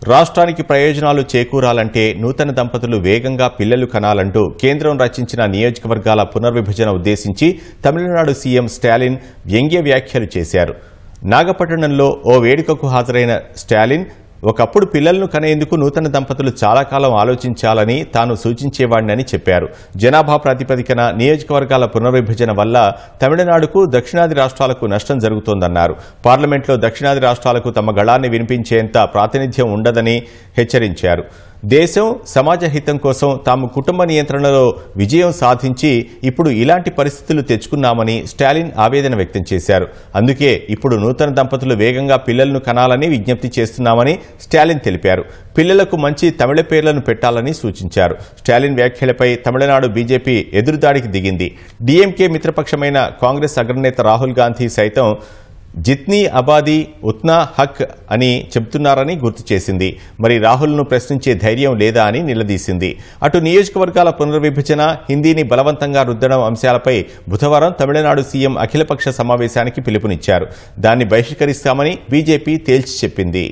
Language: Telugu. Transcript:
రాష్ట్రానికి ప్రయోజనాలు చేకూరాలంటే నూతన దంపతులు వేగంగా పిల్లలు కనాలంటూ కేంద్రం రచించిన నియోజకవర్గాల పునర్విభజన ఉద్దేశించి తమిళనాడు సీఎం స్టాలిన్ వ్యంగ్య వ్యాఖ్యలు చేశారు. నాగపట్టణంలో ఓ వేడుకకు హాజరైన స్టాలిన్ ఒకప్పుడు పిల్లలను కనేందుకు నూతన దంపతులు చాలా కాలం ఆలోచించాలని తాను సూచించేవాడినని చెప్పారు. జనాభా ప్రాతిపదికన నియోజకవర్గాల పునర్విభజన వల్ల తమిళనాడుకు దక్షిణాది రాష్ట్రాలకు నష్టం జరుగుతోందన్నారు. పార్లమెంట్లో దక్షిణాది రాష్ట్రాలకు తమ గళాన్ని వినిపించేంత ప్రాతినిధ్యం ఉండదని హెచ్చరించారు. దేశం సమాజ హితం కోసం తాము కుటుంబ నియంత్రణలో విజయం సాధించి ఇప్పుడు ఇలాంటి పరిస్థితులు తెచ్చుకున్నామని స్టాలిన్ ఆవేదన వ్యక్తం చేశారు. అందుకే ఇప్పుడు నూతన దంపతులు వేగంగా పిల్లలను కనాలని విజ్ఞప్తి చేస్తున్నామని స్టాలిన్ తెలిపారు. పిల్లలకు మంచి తమిళ పేర్లను పెట్టాలని సూచించారు. స్టాలిన్ వ్యాఖ్యలపై తమిళనాడు బీజేపీ ఎదురుదాడికి దిగింది. డీఎంకే మిత్రపక్షమైన కాంగ్రెస్ అగ్రనేత రాహుల్ గాంధీ సైతం జిత్నీ అబాదీ ఉత్నా హక్ అని చెబుతున్నారని గుర్తు చేసింది. మరి రాహుల్ను ప్రశ్నించే ధైర్యం లేదా అని నిలదీసింది. అటు నియోజకవర్గాల పునర్విభజన, హిందీని బలవంతంగా రుద్దడం అంశాలపై బుధవారం తమిళనాడు సీఎం అఖిలపక్ష సమావేశానికి పిలుపునిచ్చారు. దాన్ని బహిష్కరిస్తామని బీజేపీ తేల్చి చెప్పింది.